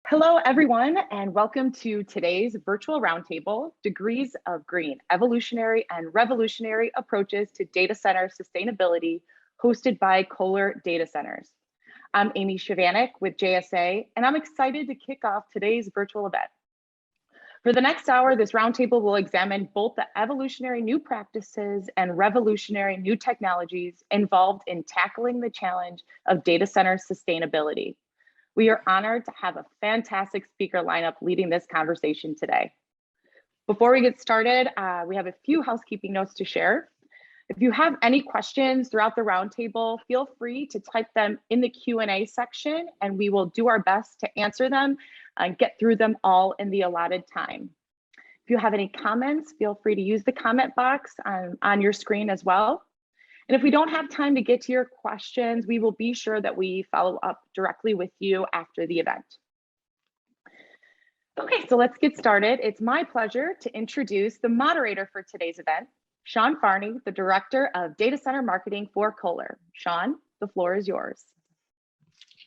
Hello, everyone, and welcome to today's virtual roundtable, Degrees of Green, Evolutionary and Revolutionary Approaches to Data Center Sustainability, hosted by Kohler Data Centers. I'm Amy Shavanik with JSA, and I'm excited to kick off today's virtual event. For the next hour, this roundtable will examine both the evolutionary new practices and revolutionary new technologies involved in tackling the challenge of data center sustainability. We are honored to have a fantastic speaker lineup leading this conversation today. Before we get started, we have a few housekeeping notes to share. If you have any questions throughout the roundtable, feel free to type them in the Q&A section, and we will do our best to answer them and get through them all in the allotted time. If you have any comments, feel free to use the comment box on your screen as well. And if we don't have time to get to your questions, we will be sure that we follow up directly with you after the event. Okay, so let's get started. It's my pleasure to introduce the moderator for today's event, Sean Farney, the Director of Data Center Marketing for Kohler. Sean, the floor is yours.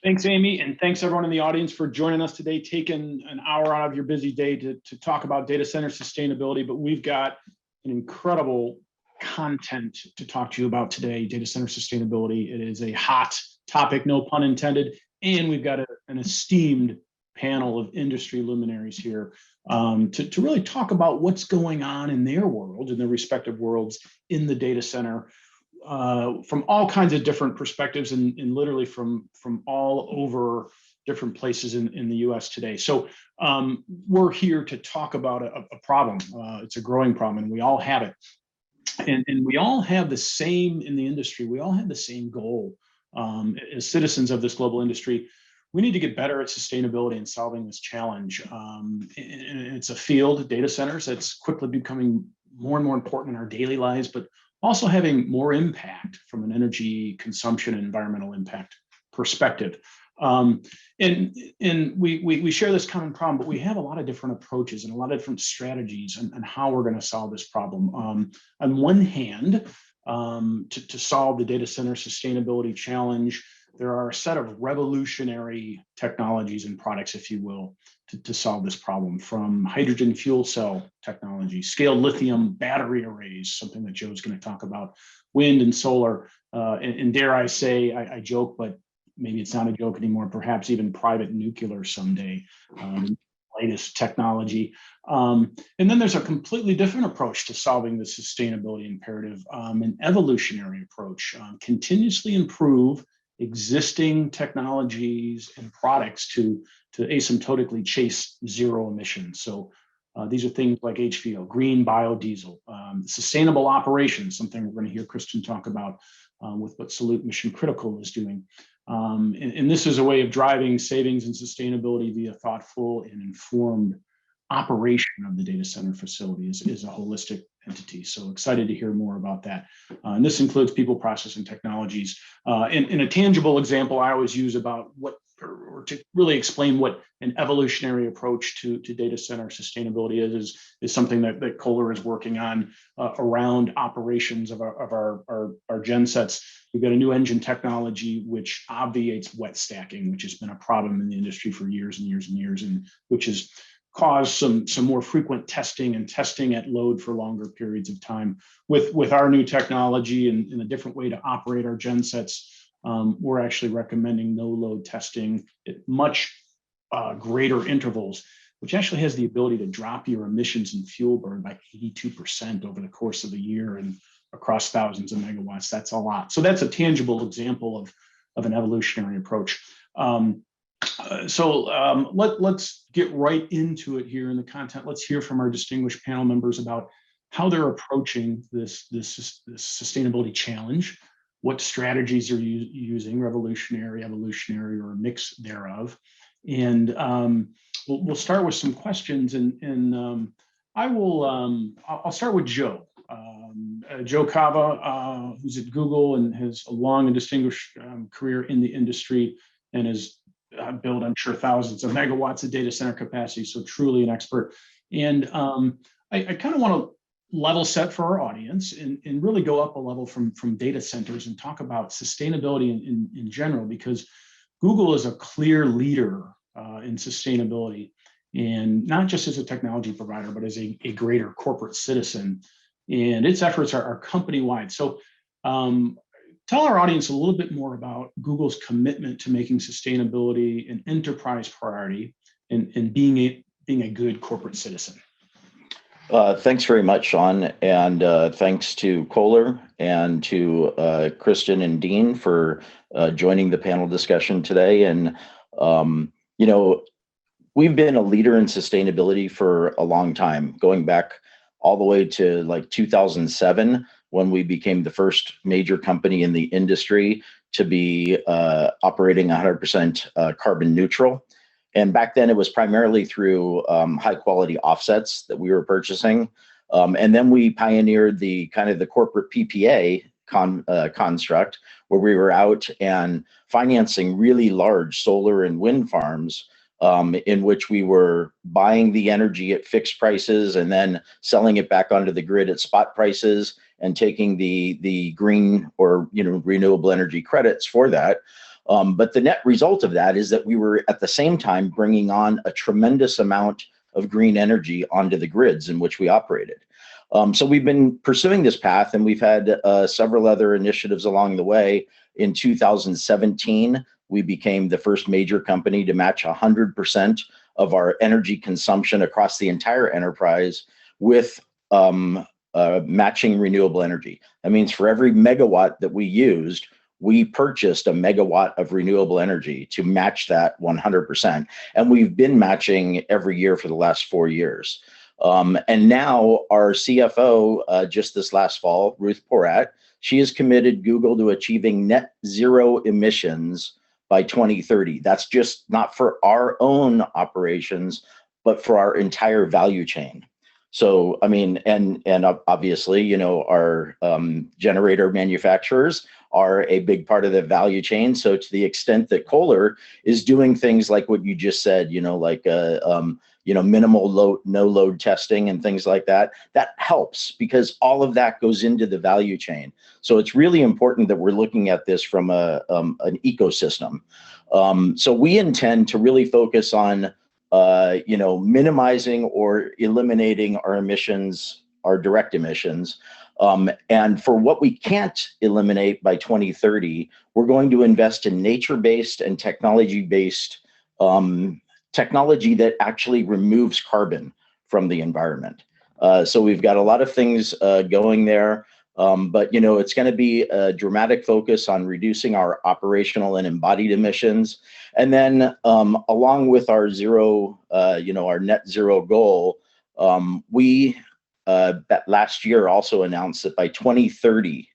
Thanks, Amy, and thanks everyone in the audience for joining us today, taking an hour out of your busy day to talk about data center sustainability. But we've got an incredible content to talk to you about today, data center sustainability. It is a hot topic, no pun intended, and we've got an esteemed panel of industry luminaries here to really talk about what's going on in their world, in their respective worlds in the data center, from all kinds of different perspectives and literally from all over different places in the US today. So we're here to talk about a problem. It's a growing problem, and we all have it. And we all have the same in the industry. We all have the same goal as citizens of this global industry. We need to get better at sustainability and solving this challenge. And it's a field, data centers, that's quickly becoming more and more important in our daily lives, but also having more impact from an energy consumption and environmental impact perspective. And we share this common problem, but we have a lot of different approaches and a lot of different strategies on how we're going to solve this problem. On one hand, to solve the data center sustainability challenge, there are a set of revolutionary technologies and products, if you will, to solve this problem, from hydrogen fuel cell technology, scaled lithium battery arrays, something that Joe's going to talk about, wind and solar, and dare I say, I joke, but maybe it's not a joke anymore, perhaps even private nuclear someday, latest technology. And then there's a completely different approach to solving the sustainability imperative, an evolutionary approach, continuously improve existing technologies and products to asymptotically chase zero emissions. So these are things like HVO, green biodiesel, sustainable operations, something we're going to hear Kristen talk about with what Salute Mission Critical is doing. And this is a way of driving savings and sustainability via thoughtful and informed operation of the data center facility is a holistic entity. So excited to hear more about that. And this includes people, process, and technologies. In a tangible example I always use about or to really explain what an evolutionary approach to data center sustainability is something that Kohler is working on around operations of our gen sets. We've got a new engine technology which obviates wet stacking, which has been a problem in the industry for years and years and years, and which has caused some more frequent testing at load for longer periods of time. With our new technology and a different way to operate our gen sets, we're actually recommending no load testing at much greater intervals, which actually has the ability to drop your emissions and fuel burn by 82% over the course of a year and across thousands of megawatts. That's a lot. So that's a tangible example of an evolutionary approach. Let's get right into it here in the content. Let's hear from our distinguished panel members about how they're approaching this sustainability challenge, what strategies are you using, revolutionary, evolutionary, or a mix thereof. And we'll start with some questions, and I'll start with Joe. Joe Cava, who's at Google and has a long and distinguished career in the industry and has built, I'm sure, thousands of megawatts of data center capacity, so truly an expert. And I kind of want to level set for our audience and really go up a level from data centers and talk about sustainability in general, because Google is a clear leader in sustainability, and not just as a technology provider, but as a greater corporate citizen. And its efforts are company-wide. So tell our audience a little bit more about Google's commitment to making sustainability an enterprise priority and being a good corporate citizen. Thanks very much, Sean, and thanks to Kohler and to Kristen and Dean for joining the panel discussion today. And you know, we've been a leader in sustainability for a long time, going back all the way to like 2007, when we became the first major company in the industry to be operating 100% carbon neutral. And back then it was primarily through high quality offsets that we were purchasing. And then we pioneered the kind of the corporate PPA construct, where we were out and financing really large solar and wind farms, in which we were buying the energy at fixed prices and then selling it back onto the grid at spot prices and taking the green or renewable energy credits for that. But the net result of that is that we were at the same time bringing on a tremendous amount of green energy onto the grids in which we operated. So we've been pursuing this path, and we've had several other initiatives along the way. In 2017, we became the first major company to match 100% of our energy consumption across the entire enterprise with matching renewable energy. That means for every megawatt that we used, we purchased a megawatt of renewable energy to match that 100%. And we've been matching every year for the last 4 years. And now our CFO, just this last fall, Ruth Porat, she has committed Google to achieving net zero emissions by 2030. That's just not for our own operations, but for our entire value chain. So, I mean, and obviously, our generator manufacturers are a big part of the value chain. So to the extent that Kohler is doing things like what you just said, like minimal load, no load testing and things like that, that helps, because all of that goes into the value chain. So it's really important that we're looking at this from an ecosystem. So we intend to really focus on minimizing or eliminating our emissions, our direct emissions. And for what we can't eliminate by 2030, we're going to invest in nature-based and technology-based technology that actually removes carbon from the environment. So we've got a lot of things going there, but it's going to be a dramatic focus on reducing our operational and embodied emissions. And then along with our our net zero goal, we that last year also announced that by 2030,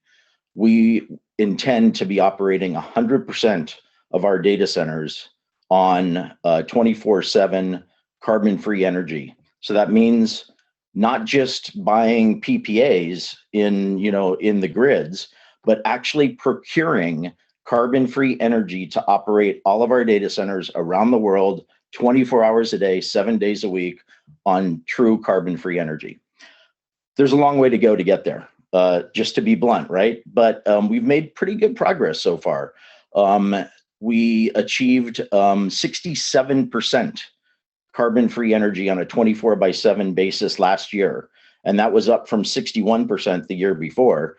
we intend to be operating 100% of our data centers on 24/7 carbon-free energy. So that means not just buying PPAs in the grids, but actually procuring carbon-free energy to operate all of our data centers around the world, 24 hours a day, 7 days a week, on true carbon-free energy. There's a long way to go to get there, just to be blunt, right? But we've made pretty good progress so far. We achieved 67% carbon-free energy on a 24/7 basis last year, and that was up from 61% the year before.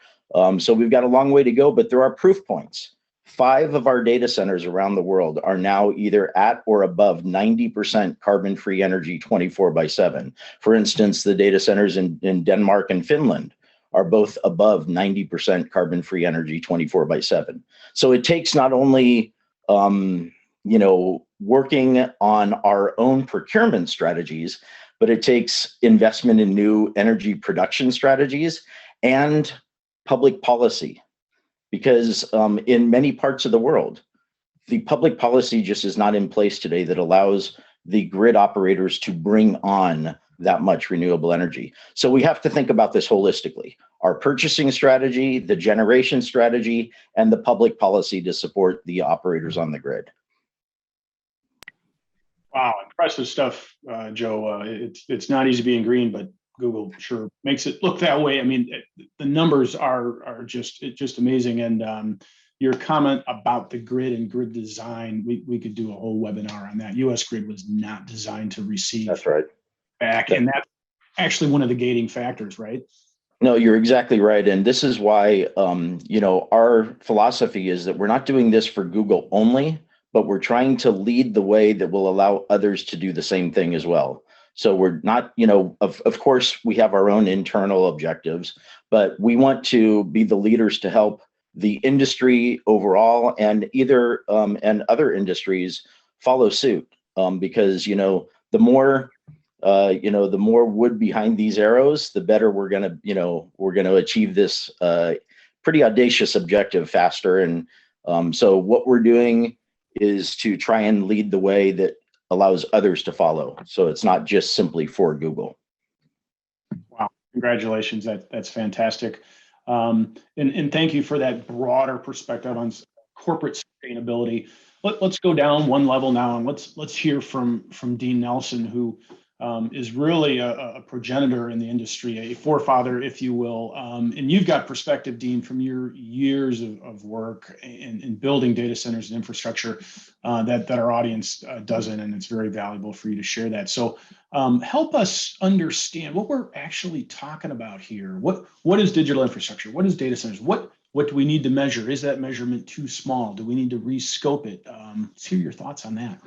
So we've got a long way to go, but there are proof points. 5 of our data centers around the world are now either at or above 90% carbon-free energy 24/7. For instance, the data centers in Denmark and Finland are both above 90% carbon-free energy 24/7. So it takes not only working on our own procurement strategies, but it takes investment in new energy production strategies and public policy. Because in many parts of the world, the public policy just is not in place today that allows the grid operators to bring on that much renewable energy. So we have to think about this holistically: our purchasing strategy, the generation strategy, and the public policy to support the operators on the grid. Wow, impressive stuff, Joe. It's not easy being green, but Google sure makes it look that way. I mean, the numbers are just amazing, and your comment about the grid and grid design, we could do a whole webinar on that. US grid was not designed to receive That's right. back, and that's actually one of the gating factors, right? No, you're exactly right. And this is why, our philosophy is that we're not doing this for Google only, but we're trying to lead the way that will allow others to do the same thing as well. So we're not, of course, we have our own internal objectives, but we want to be the leaders to help the industry overall and and other industries follow suit. Because, the more the more wood behind these arrows, the better we're gonna achieve this pretty audacious objective faster. And so what we're doing is to try and lead the way that allows others to follow. So it's not just simply for Google. Wow, congratulations! That's fantastic, and thank you for that broader perspective on corporate sustainability. Let's go down one level now, and let's hear from Dean Nelson, who is really a progenitor in the industry, a forefather, if you will. And you've got perspective, Dean, from your years of work in building data centers and infrastructure that our audience doesn't, and it's very valuable for you to share that. So help us understand what we're actually talking about here. What is digital infrastructure? What is data centers? What do we need to measure? Is that measurement too small? Do we need to rescope it? Let's hear your thoughts on that.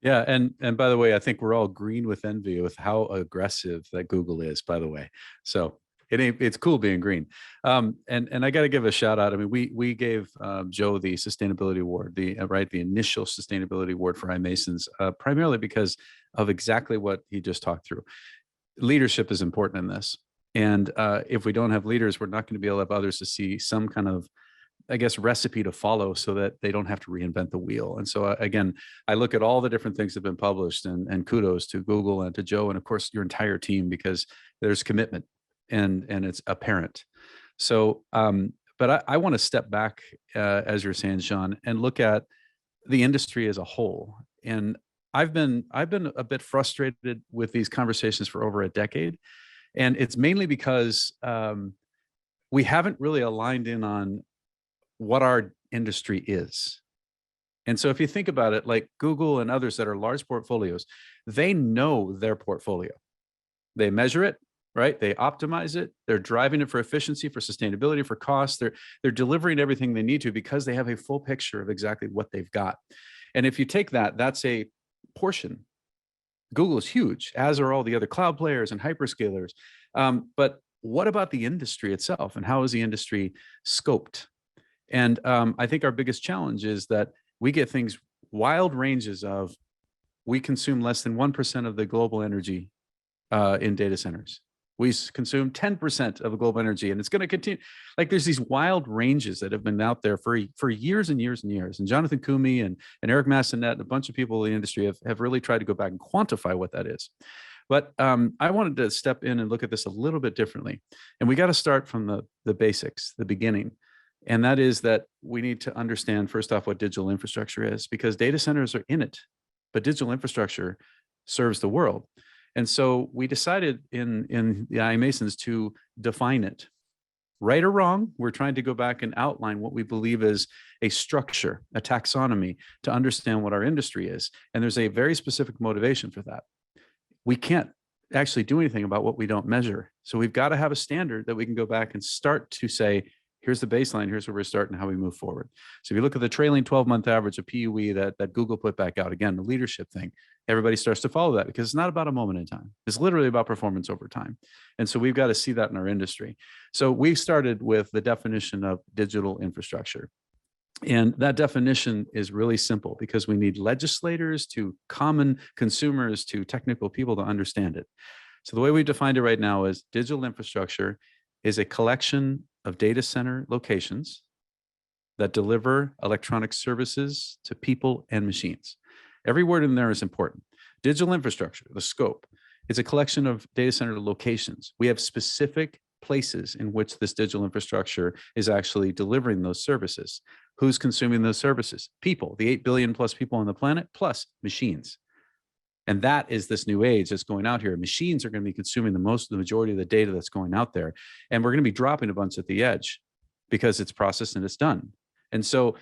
Yeah, and by the way, I think we're all green with envy with how aggressive that Google is, by the way. So it's cool being green. And I got to give a shout out. I mean, we gave Joe the sustainability award, the initial sustainability award for iMasons, primarily because of exactly what he just talked through. Leadership is important in this. And if we don't have leaders, we're not going to be able to have others to see some kind of, I guess, recipe to follow so that they don't have to reinvent the wheel. And so again, I look at all the different things that have been published, and kudos to Google and to Joe and of course your entire team, because there's commitment and it's apparent. So, but I want to step back, as you're saying, Sean, and look at the industry as a whole. And I've been a bit frustrated with these conversations for over a decade. And it's mainly because we haven't really aligned in on what our industry is. And so if you think about it, like Google and others that are large portfolios, they know their portfolio. They measure it, right? They optimize it. They're driving it for efficiency, for sustainability, for cost. They're delivering everything they need to because they have a full picture of exactly what they've got. And if you take that, that's a portion. Google is huge, as are all the other cloud players and hyperscalers. But what about the industry itself, and how is the industry scoped? And I think our biggest challenge is that we get things, wild ranges of, we consume less than 1% of the global energy in data centers. We consume 10% of the global energy, and it's going to continue. Like, there's these wild ranges that have been out there for years and years and years. And Jonathan Koomey and Eric Massenet and a bunch of people in the industry have really tried to go back and quantify what that is. But I wanted to step in and look at this a little bit differently. And we got to start from the basics, the beginning. And that is that we need to understand, first off, what digital infrastructure is, because data centers are in it, but digital infrastructure serves the world. And so we decided in the iMasons to define it. Right or wrong, we're trying to go back and outline what we believe is a structure, a taxonomy, to understand what our industry is. And there's a very specific motivation for that. We can't actually do anything about what we don't measure. So we've got to have a standard that we can go back and start to say, here's the baseline, here's where we're starting, how we move forward. So if you look at the trailing 12-month average of PUE that Google put back out, again, the leadership thing, everybody starts to follow that because it's not about a moment in time. It's literally about performance over time. And so we've got to see that in our industry. So we started with the definition of digital infrastructure. And that definition is really simple because we need legislators to common consumers to technical people to understand it. So the way we defined it right now is digital infrastructure is a collection of data center locations that deliver electronic services to people and machines. Every word in there is important. Digital infrastructure, the scope, is a collection of data center locations. We have specific places in which this digital infrastructure is actually delivering those services. Who's consuming those services? People, the 8 billion plus people on the planet, plus machines. And that is this new age that's going out here. Machines are going to be consuming the majority of the data that's going out there. And we're going to be dropping a bunch at the edge because it's processed and it's done. And so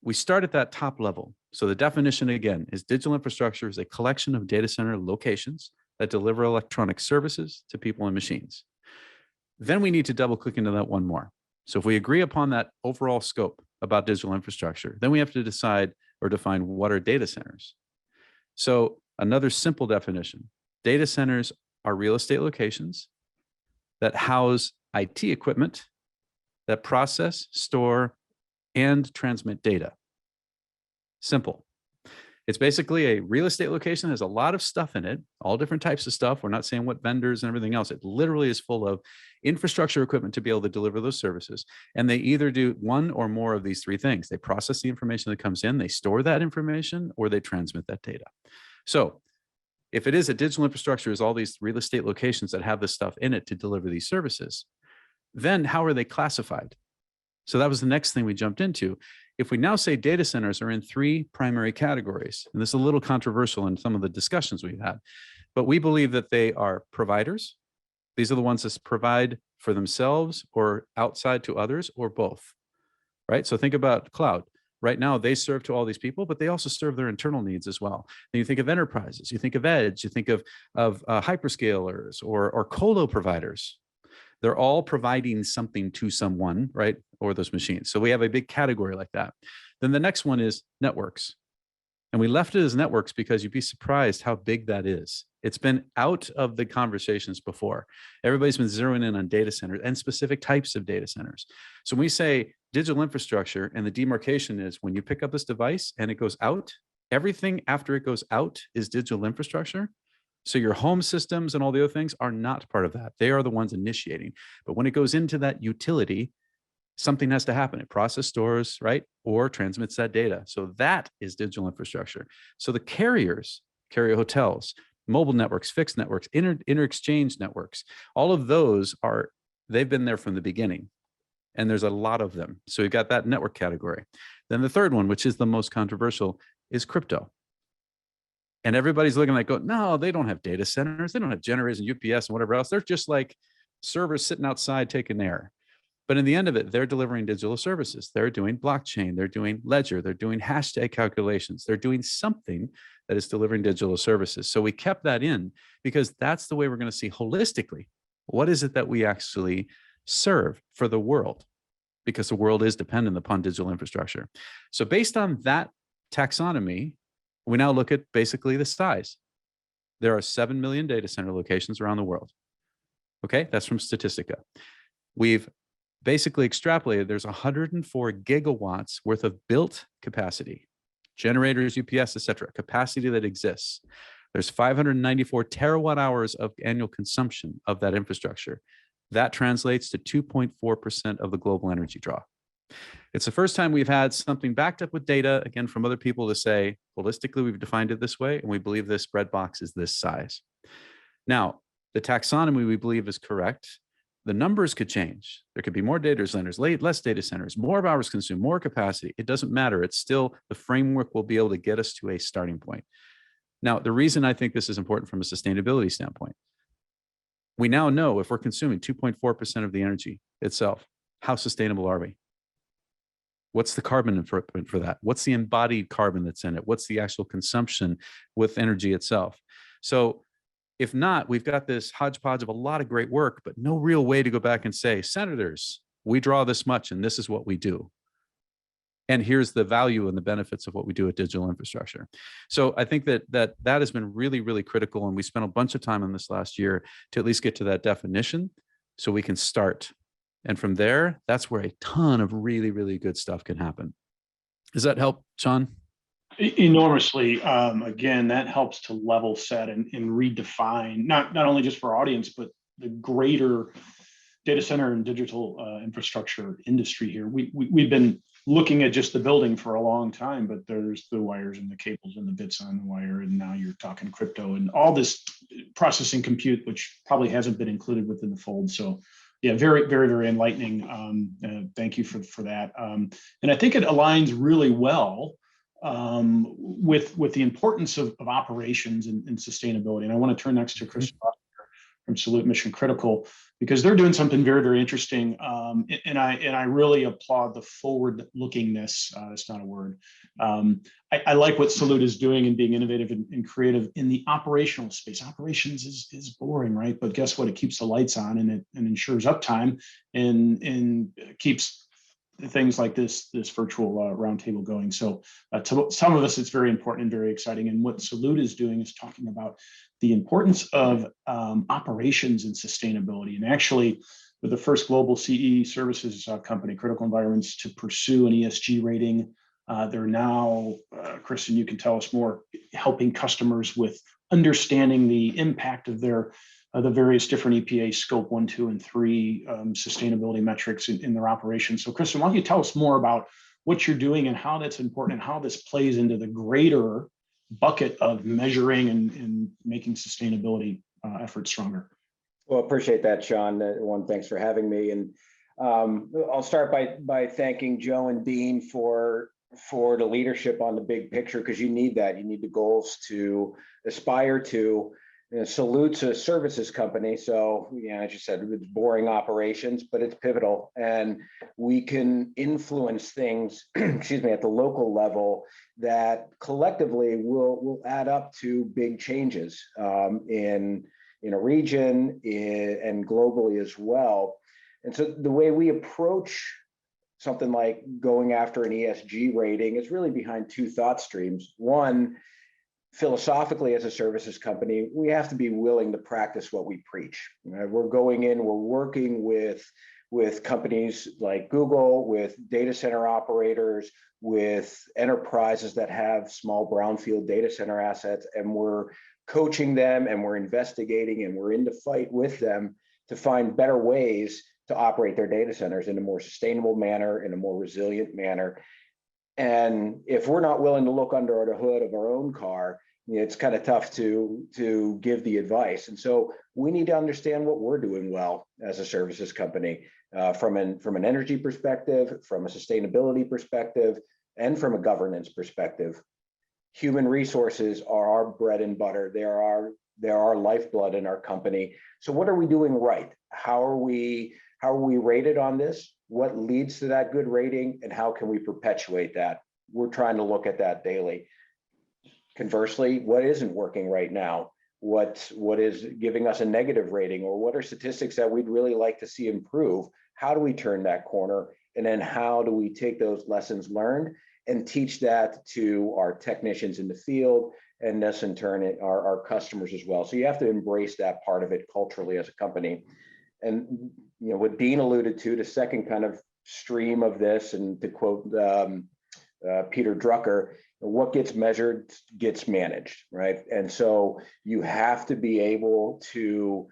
we start at that top level. So the definition again is digital infrastructure is a collection of data center locations that deliver electronic services to people and machines. Then we need to double click into that one more. So if we agree upon that overall scope about digital infrastructure, then we have to decide or define what are data centers. So another simple definition, data centers are real estate locations that house IT equipment that process, store, and transmit data. Simple. It's basically a real estate location. There's a lot of stuff in it, all different types of stuff. We're not saying what vendors and everything else. It literally is full of infrastructure equipment to be able to deliver those services. And they either do one or more of these three things. They process the information that comes in, they store that information, or they transmit that data. So if it is a digital infrastructure, is all these real estate locations that have this stuff in it to deliver these services, then how are they classified? So that was the next thing we jumped into. If we now say data centers are in three primary categories, and this is a little controversial in some of the discussions we've had, but we believe that they are providers. These are the ones that provide for themselves or outside to others or both, right? So think about cloud. Right now, they serve to all these people, but they also serve their internal needs as well. And you think of enterprises, you think of edge, you think of hyperscalers or colo providers. They're all providing something to someone, right? Or those machines. So we have a big category like that. Then the next one is networks. And we left it as networks because you'd be surprised how big that is. It's been out of the conversations before. Everybody's been zeroing in on data centers and specific types of data centers. So when we say digital infrastructure, and the demarcation is when you pick up this device and it goes out, everything after it goes out is digital infrastructure. So your home systems and all the other things are not part of that. They are the ones initiating. But when it goes into that utility, something has to happen. It processes, stores, right? Or transmits that data. So that is digital infrastructure. So the carriers, carrier hotels, mobile networks, fixed networks, inter-exchange networks, all of those they've been there from the beginning. And there's a lot of them. So you've got that network category. Then the third one, which is the most controversial, is crypto. And everybody's looking like, no, they don't have data centers. They don't have generators and UPS and whatever else. They're just like servers sitting outside taking air. But in the end of it, they're delivering digital services. They're doing blockchain. They're doing ledger. They're doing hashtag calculations. They're doing something that is delivering digital services. So we kept that in because that's the way we're going to see holistically. What is it that we actually serve for the world? Because the world is dependent upon digital infrastructure. So based on that taxonomy, we now look at basically the size. There are 7 million data center locations around the world. Okay, that's from Statistica. We've basically extrapolated, there's 104 gigawatts worth of built capacity, generators, UPS, et cetera, capacity that exists. There's 594 terawatt hours of annual consumption of that infrastructure. That translates to 2.4% of the global energy draw. It's the first time we've had something backed up with data, again, from other people to say, holistically, we've defined it this way, and we believe this breadbox is this size. Now, the taxonomy we believe is correct. The numbers could change. There could be more data centers, less data centers, more hours consumed, more capacity. It doesn't matter. It's still, the framework will be able to get us to a starting point. Now, the reason I think this is important from a sustainability standpoint, we now know if we're consuming 2.4% of the energy itself, how sustainable are we? What's the carbon footprint for that? What's the embodied carbon that's in it? What's the actual consumption with energy itself? So if not, we've got this hodgepodge of a lot of great work, but no real way to go back and say, senators, we draw this much and this is what we do. And here's the value and the benefits of what we do at digital infrastructure. So I think that has been really, really critical. And we spent a bunch of time on this last year to at least get to that definition so we can start. And from there, that's where a ton of really, really good stuff can happen. Does that help, Sean? Enormously. Again, that helps to level set and redefine, not only just for our audience, but the greater data center and digital infrastructure industry here. We've been looking at just the building for a long time, but there's the wires and the cables and the bits on the wire, and now you're talking crypto and all this processing compute, which probably hasn't been included within the fold. So yeah, very, very, very enlightening. Thank you for that. And I think it aligns really well with the importance of operations and sustainability. And I want to turn next to Chris Salute Mission Critical, because they're doing something very, very interesting. And I really applaud the forward-lookingness. That's not a word. I like what Salute is doing and being innovative and creative in the operational space. Operations is boring, right? But guess what? It keeps the lights on, and it ensures uptime and keeps things like this virtual roundtable going. So to some of us, it's very important and very exciting. And what Salute is doing is talking about the importance of operations and sustainability. And actually, with the first global CE services company, Critical Environments, to pursue an ESG rating, they're now, Kristen, you can tell us more, helping customers with understanding the impact of their the various different EPA scope 1, 2, and 3 sustainability metrics in their operations. So Kristen, why don't you tell us more about what you're doing and how that's important and how this plays into the greater bucket of measuring and making sustainability efforts stronger? Well, appreciate that, Sean. One, thanks for having me. And I'll start by thanking Joe and Dean for the leadership on the big picture, because you need that. You need the goals to aspire to. Salute's a services company, so as you said, it's boring operations, but it's pivotal, and we can influence things, excuse me, at the local level that collectively will add up to big changes in a region and globally as well. And so the way we approach something like going after an ESG rating is really behind two thought streams. One, philosophically, as a services company, we have to be willing to practice what we preach. We're going in, we're working with companies like Google, with data center operators, with enterprises that have small brownfield data center assets, and we're coaching them, and we're investigating, and we're in the fight with them to find better ways to operate their data centers in a more sustainable manner, in a more resilient manner. And if we're not willing to look under the hood of our own car, it's kind of tough to give the advice. And so we need to understand what we're doing well as a services company, from an energy perspective, from a sustainability perspective, and from a governance perspective. Human resources are our bread and butter. They're our lifeblood in our company. So what are we doing right? How are we rated on this? What leads to that good rating, and how can we perpetuate that? We're trying to look at that daily. Conversely, what isn't working right now? What is giving us a negative rating, or what are statistics that we'd really like to see improve? How do we turn that corner? And then how do we take those lessons learned and teach that to our technicians in the field, and thus in turn our customers as well? So you have to embrace that part of it culturally as a company. And what Dean alluded to, the second kind of stream of this, and to quote Peter Drucker, what gets measured gets managed, right? And so you have to be able to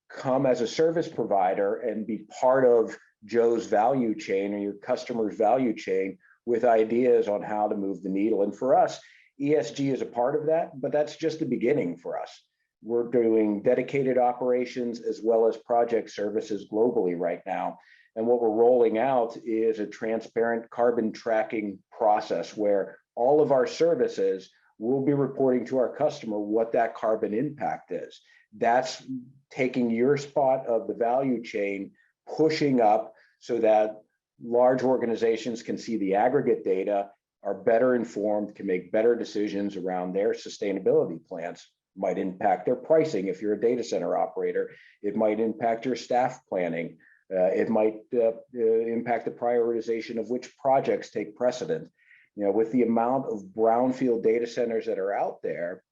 come as a service provider and be part of Joe's value chain or your customer's value chain with ideas on how to move the needle. And for us, ESG is a part of that, but that's just the beginning for us. We're doing dedicated operations as well as project services globally right now. And what we're rolling out is a transparent carbon tracking process where all of our services will be reporting to our customer what that carbon impact is. That's taking your spot of the value chain, pushing up so that large organizations can see the aggregate data, are better informed, can make better decisions around their sustainability plans. Might impact their pricing if you're a data center operator. It might impact your staff planning. It might impact the prioritization of which projects take precedent. With the amount of brownfield data centers that are out there,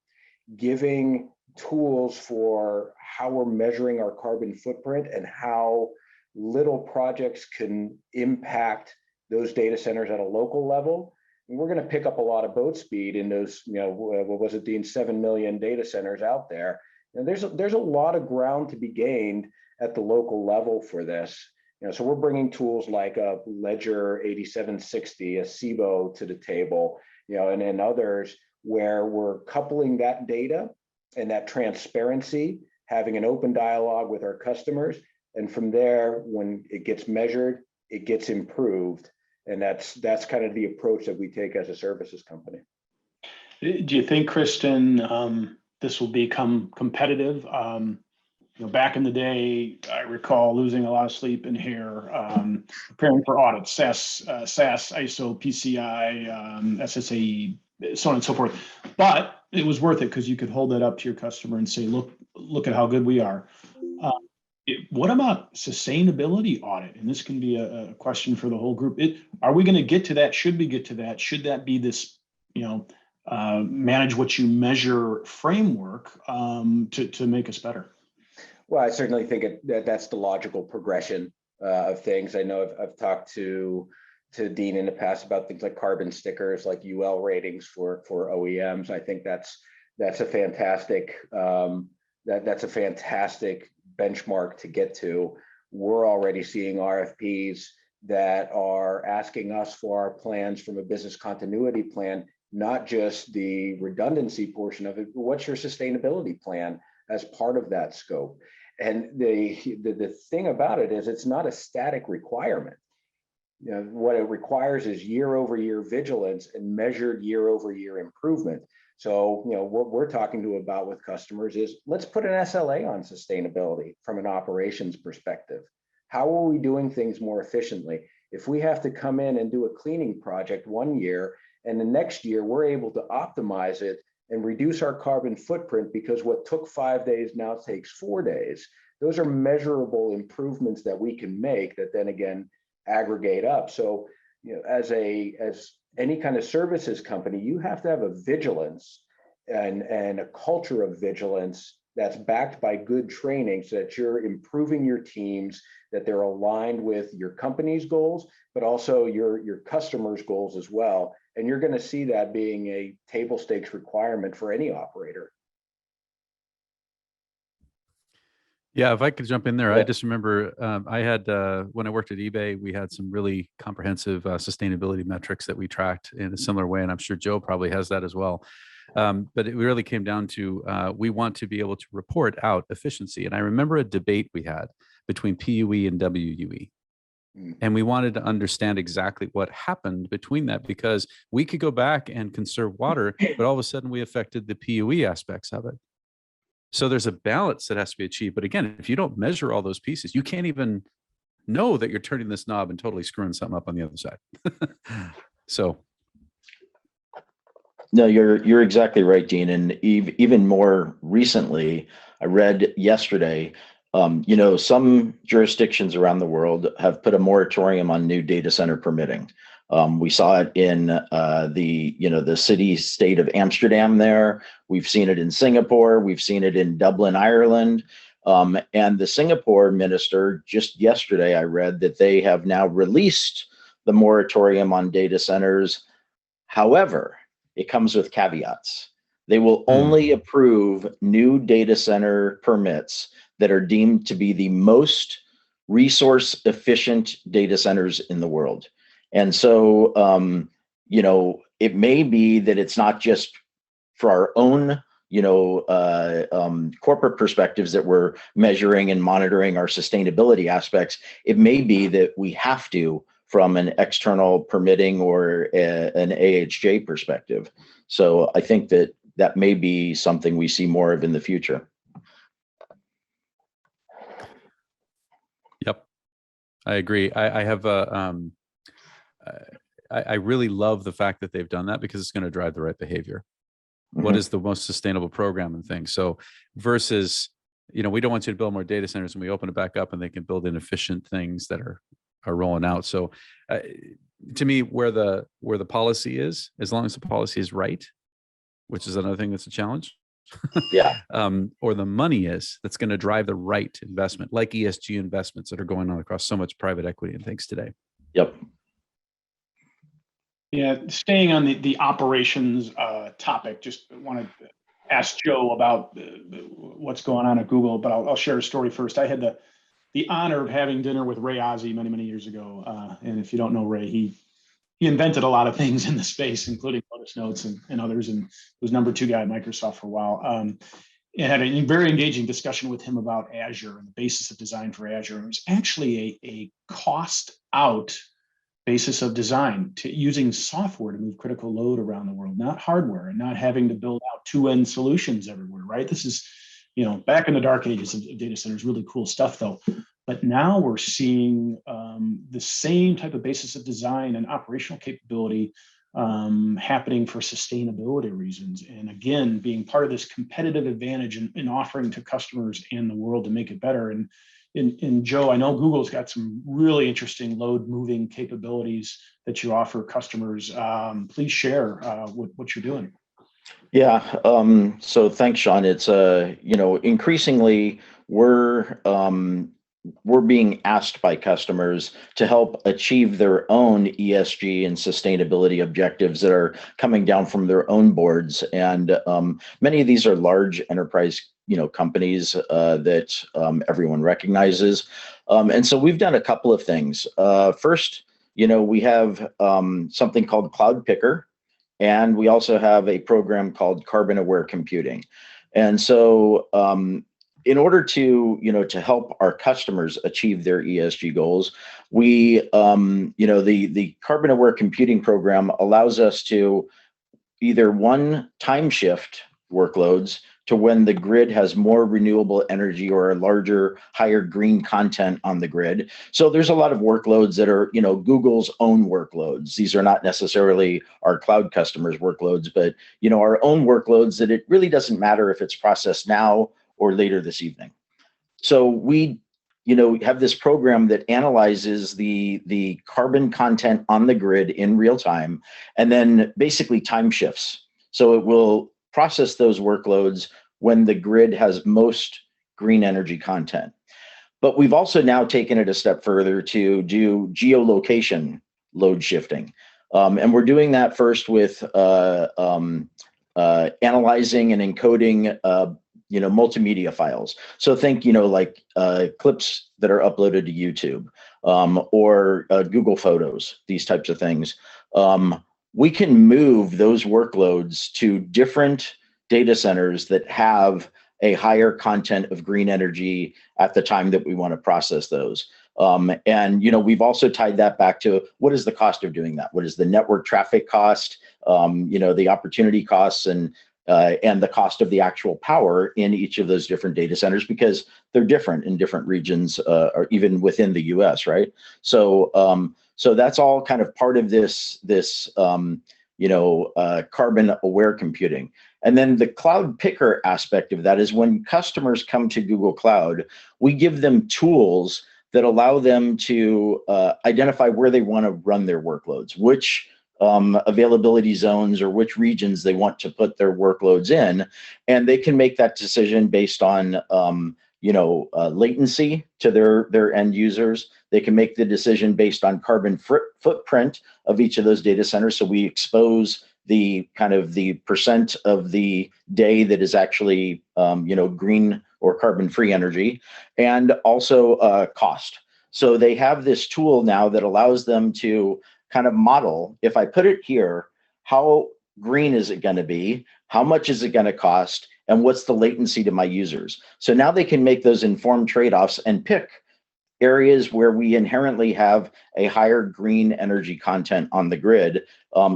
giving tools for how we're measuring our carbon footprint and how little projects can impact those data centers at a local level, and we're going to pick up a lot of boat speed in those, what was it, Dean, 7 million data centers out there. And there's a lot of ground to be gained at the local level for this. So we're bringing tools like a Ledger 8760, a SIBO to the table, and then others where we're coupling that data and that transparency, having an open dialogue with our customers. And from there, when it gets measured, it gets improved. And that's kind of the approach that we take as a services company. Do you think, Kristen, this will become competitive? back in the day, I recall losing a lot of sleep and hair, preparing for audits, SAS, ISO, PCI, SSAE, so on and so forth. But it was worth it because you could hold that up to your customer and say, look at how good we are. What about sustainability audit? And this can be a question for the whole group. Are we going to get to that? Should we get to that? Should that be this, manage what you measure framework to make us better? Well, I certainly think that's the logical progression of things. I know I've talked to Dean in the past about things like carbon stickers, like UL ratings for OEMs. I think that's a fantastic that's a fantastic benchmark to get to. We're already seeing RFPs that are asking us for our plans from a business continuity plan, not just the redundancy portion of it, but what's your sustainability plan as part of that scope. And the thing about it is it's not a static requirement. What it requires is year-over-year vigilance and measured year-over-year improvement. So, what we're talking about with customers is let's put an SLA on sustainability from an operations perspective. How are we doing things more efficiently? If we have to come in and do a cleaning project one year and the next year we're able to optimize it and reduce our carbon footprint because what took 5 days now takes 4 days, those are measurable improvements that we can make that then again aggregate up. So, as any kind of services company, you have to have a vigilance and a culture of vigilance that's backed by good training so that you're improving your teams, that they're aligned with your company's goals, but also your customers' goals as well. And you're going to see that being a table stakes requirement for any operator. Yeah, if I could jump in there, Yeah. I just remember I had, when I worked at eBay, we had some really comprehensive sustainability metrics that we tracked in a similar way. And I'm sure Joe probably has that as well. But it really came down to we want to be able to report out efficiency. And I remember a debate we had between PUE and WUE. And we wanted to understand exactly what happened between that because we could go back and conserve water, but all of a sudden we affected the PUE aspects of it. So there's a balance that has to be achieved. But again, if you don't measure all those pieces, you can't even know that you're turning this knob and totally screwing something up on the other side. So. No, you're exactly right, Dean. And even more recently, I read yesterday, some jurisdictions around the world have put a moratorium on new data center permitting. We saw it in the city-state of Amsterdam there. We've seen it in Singapore. We've seen it in Dublin, Ireland. And the Singapore minister, just yesterday, I read that they have now released the moratorium on data centers. However, it comes with caveats. They will only approve new data center permits that are deemed to be the most resource efficient data centers in the world. And so, it may be that it's not just for our own, corporate perspectives that we're measuring and monitoring our sustainability aspects. It may be that we have to from an external permitting or an AHJ perspective. So I think that may be something we see more of in the future. Yep, I agree. I have I really love the fact that they've done that because it's going to drive the right behavior. Mm-hmm. What is the most sustainable program and thing? So versus, we don't want you to build more data centers and we open it back up and they can build inefficient things that are rolling out. So to me, where the policy is, as long as the policy is right, which is another thing that's a challenge. Yeah. Or the money is that's going to drive the right investment, like ESG investments that are going on across so much private equity and things today. Yep. Yeah, staying on the operations topic, just want to ask Joe about what's going on at Google, but I'll share a story first. I had the honor of having dinner with Ray Ozzie many years ago, and if you don't know Ray, he invented a lot of things in the space, including Lotus Notes and others, and was number 2 guy at Microsoft for a while. And had a very engaging discussion with him about Azure and the basis of design for Azure. And it was actually a cost out basis of design to using software to move critical load around the world, not hardware, and not having to build out 2-end solutions everywhere, right? This is back in the dark ages of data centers, really cool stuff though. But now we're seeing the same type of basis of design and operational capability happening for sustainability reasons. And again, being part of this competitive advantage in offering to customers and the world to make it better. And Joe, I know Google's got some really interesting load moving capabilities that you offer customers. Please share what you're doing. Yeah. So thanks, Sean. It's increasingly we're being asked by customers to help achieve their own ESG and sustainability objectives that are coming down from their own boards. And many of these are large enterprise, companies that everyone recognizes. And so we've done a couple of things. First, we have something called Cloud Picker, and we also have a program called Carbon Aware Computing. And so in order to help our customers achieve their ESG goals, we the Carbon Aware Computing program allows us to either time shift workloads to when the grid has more renewable energy or a larger, higher green content on the grid. So there's a lot of workloads that are, Google's own workloads. These are not necessarily our cloud customers' workloads, but, our own workloads that it really doesn't matter if it's processed now or later this evening. So we, have this program that analyzes the carbon content on the grid in real time, and then basically time shifts. So it will process those workloads when the grid has most green energy content. But we've also now taken it a step further to do geolocation load shifting. And we're doing that first with analyzing and encoding multimedia files. So think, like clips that are uploaded to YouTube or Google Photos, these types of things. We can move those workloads to different data centers that have a higher content of green energy at the time that we want to process those. And we've also tied that back to what is the cost of doing that? What is the network traffic cost? The opportunity costs and the cost of the actual power in each of those different data centers, because they're different in different regions, or even within the U.S. Right? So that's all kind of part of this carbon aware computing. And then the Cloud Picker aspect of that is when customers come to Google Cloud, we give them tools that allow them to identify where they want to run their workloads, which availability zones or which regions they want to put their workloads in, and they can make that decision based on latency to their end users. They can make the decision based on carbon footprint of each of those data centers. So we expose the percent of the day that is actually green or carbon-free energy, and also cost. So they have this tool now that allows them to kind of model, if I put it here, how green is it going to be? How much is it going to cost? And what's the latency to my users? So now they can make those informed trade-offs and pick areas where we inherently have a higher green energy content on the grid,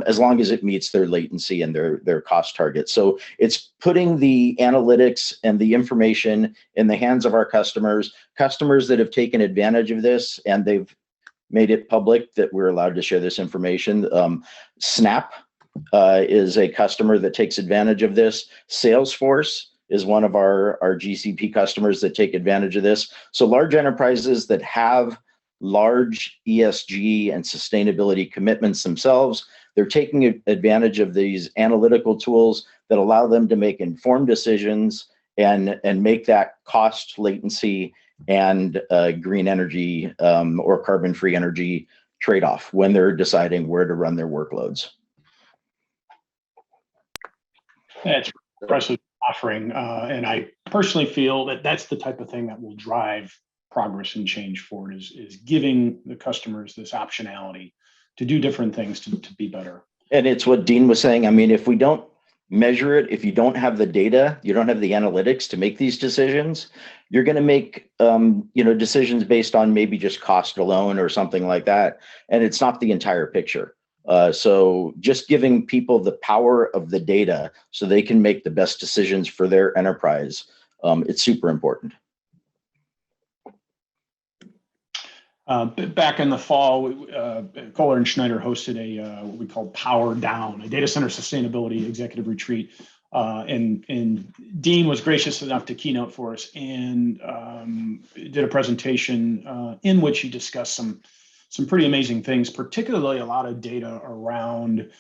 as long as it meets their latency and their cost targets. So it's putting the analytics and the information in the hands of our customers that have taken advantage of this, and they've made it public that we're allowed to share this information. Snap is a customer that takes advantage of this. Salesforce is one of our GCP customers that take advantage of this. So large enterprises that have large ESG and sustainability commitments themselves, they're taking advantage of these analytical tools that allow them to make informed decisions and make that cost, latency, and green energy or carbon-free energy trade-off when they're deciding where to run their workloads. That's impressive offering, and I personally feel that that's the type of thing that will drive progress and change forward, is giving the customers this optionality to do different things to be better. And it's what Dean was saying. I mean, if we don't measure it, if you don't have the data, you don't have the analytics to make these decisions, you're going to make decisions based on maybe just cost alone or something like that, and it's not the entire picture. So just giving people the power of the data so they can make the best decisions for their enterprise it's super important. Back in the fall, Kohler and Schneider hosted a what we call Power Down, a data center sustainability executive retreat. And Dean was gracious enough to keynote for us and did a presentation in which he discussed some pretty amazing things, particularly a lot of data around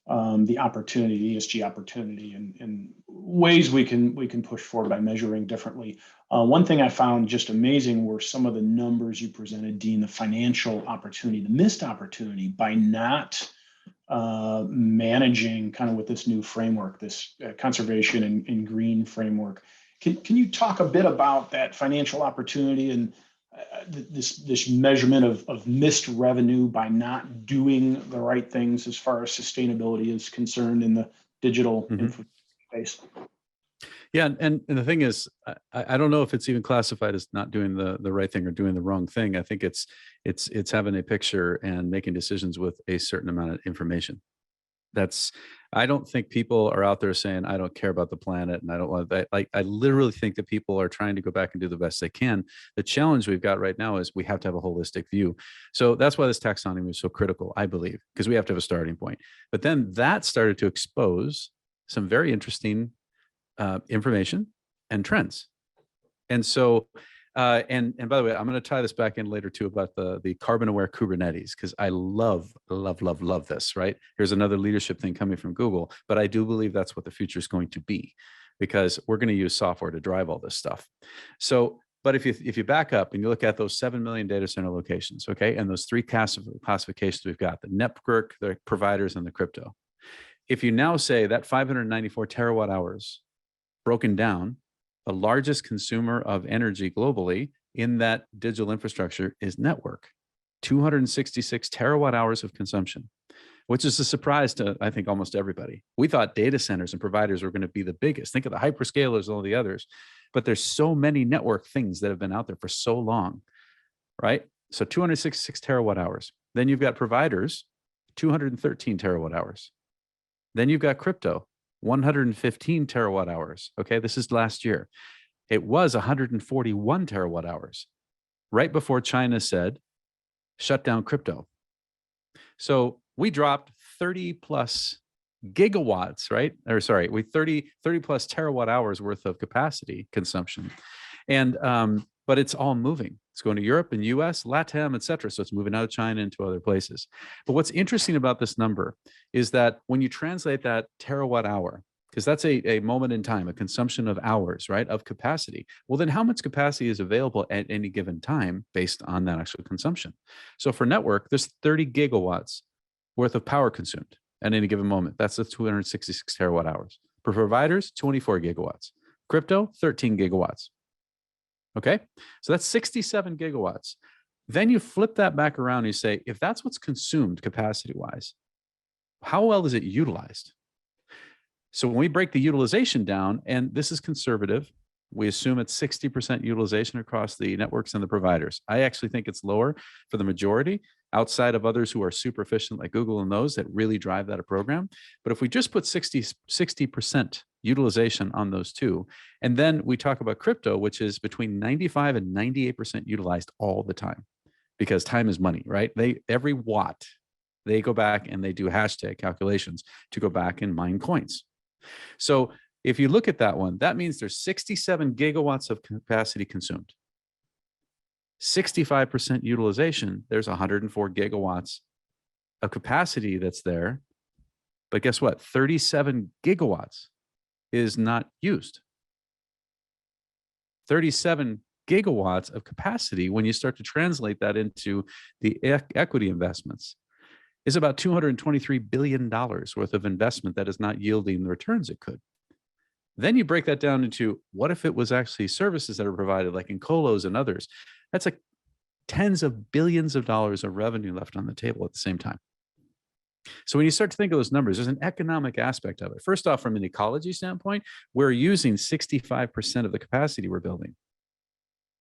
the opportunity, the ESG opportunity, and ways we can push forward by measuring differently. One thing I found just amazing were some of the numbers you presented, Dean, the financial opportunity, the missed opportunity by not managing kind of with this new framework, this conservation and green framework. Can you talk a bit about that financial opportunity and this measurement of missed revenue by not doing the right things as far as sustainability is concerned in the digital space? Yeah, and the thing is, I don't know if it's even classified as not doing the right thing or doing the wrong thing. I think it's having a picture and making decisions with a certain amount of information. I don't think people are out there saying, I don't care about the planet and I don't want that. Like, I literally think that people are trying to go back and do the best they can. The challenge we've got right now is we have to have a holistic view. So that's why this taxonomy is so critical, I believe, because we have to have a starting point. But then that started to expose some very interesting information and trends. And so, and by the way, I'm going to tie this back in later too about the carbon aware Kubernetes, because I love this, right? Here's another leadership thing coming from Google, but I do believe that's what the future is going to be, because we're going to use software to drive all this stuff. So, but if you back up and you look at those 7 million data center locations, okay, and those three classifications we've got, the network, the providers, and the crypto. If you now say that 594 terawatt hours broken down, the largest consumer of energy globally in that digital infrastructure is network, 266 terawatt hours of consumption, which is a surprise to, I think, almost everybody. We thought data centers and providers were going to be the biggest. Think of the hyperscalers and all the others, but there's so many network things that have been out there for so long, right? So 266 terawatt hours. Then you've got providers, 213 terawatt hours. Then you've got crypto, 115 terawatt hours. Okay, this is last year. It was 141 terawatt hours right before China said, shut down crypto. So we dropped 30 plus gigawatts, right? Or sorry, 30 plus terawatt hours worth of capacity consumption. And, but it's all moving. It's going to Europe and US, LATAM, et cetera. So it's moving out of China into other places. But what's interesting about this number is that when you translate that terawatt hour, because that's a moment in time, a consumption of hours, right, of capacity. Well, then how much capacity is available at any given time based on that actual consumption? So for network, there's 30 gigawatts worth of power consumed at any given moment. That's the 266 terawatt hours. For providers, 24 gigawatts. Crypto, 13 gigawatts. Okay, so that's 67 gigawatts. Then you flip that back around and you say, if that's what's consumed capacity-wise, how well is it utilized? So when we break the utilization down, and this is conservative, we assume it's 60% utilization across the networks and the providers. I actually think it's lower for the majority, outside of others who are super efficient like Google and those that really drive that program. But if we just put 60% utilization on those two, and then we talk about crypto, which is between 95 and 98% utilized all the time, because time is money, right? Every watt, they go back and they do hashtag calculations to go back and mine coins. So if you look at that one, that means there's 67 gigawatts of capacity consumed. 65% utilization, there's 104 gigawatts of capacity that's there. But guess what? 37 gigawatts is not used. 37 gigawatts of capacity, when you start to translate that into the equity investments, is about $223 billion worth of investment that is not yielding the returns it could. Then you break that down into what if it was actually services that are provided, like in colos and others. That's like tens of billions of dollars of revenue left on the table at the same time. So when you start to think of those numbers, there's an economic aspect of it. First off, from an ecology standpoint, we're using 65% of the capacity we're building.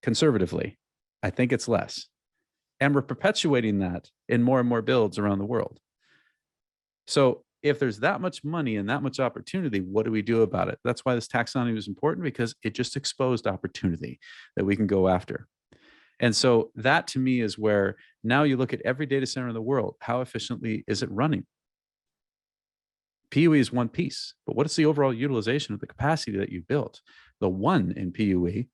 Conservatively, I think it's less. And we're perpetuating that in more and more builds around the world. So if there's that much money and that much opportunity, what do we do about it? That's why this taxonomy was important, because it just exposed opportunity that we can go after. And so that to me is where now you look at every data center in the world, how efficiently is it running? PUE is one piece, but what is the overall utilization of the capacity that you built? The one in PUE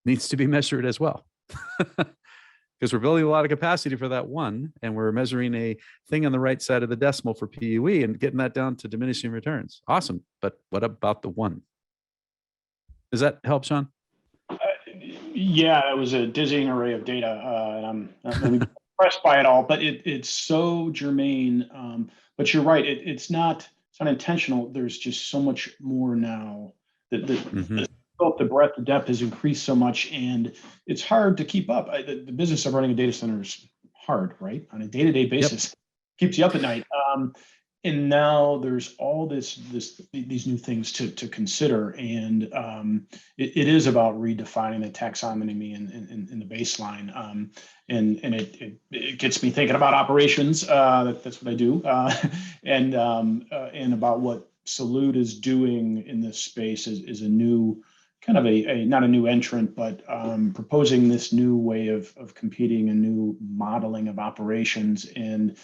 needs to be measured as well. Because we're building a lot of capacity for that one, and we're measuring a thing on the right side of the decimal for PUE and getting that down to diminishing returns. Awesome. But what about the one? Does that help, Sean? Yeah, that was a dizzying array of data, and I'm not really impressed by it all, but it's so germane. But you're right, it's not intentional. There's just so much more now. The scope, the breadth, the depth has increased so much, and it's hard to keep up. The business of running a data center is hard, right? On a day-to-day basis, keeps you up at night. And now there's all these new things to consider, and it is about redefining the taxonomy and the baseline, and it gets me thinking about operations. That's what I do, and about what Salute is doing in this space is a new kind of a not a new entrant, but proposing this new way of competing, a new modeling of operations. And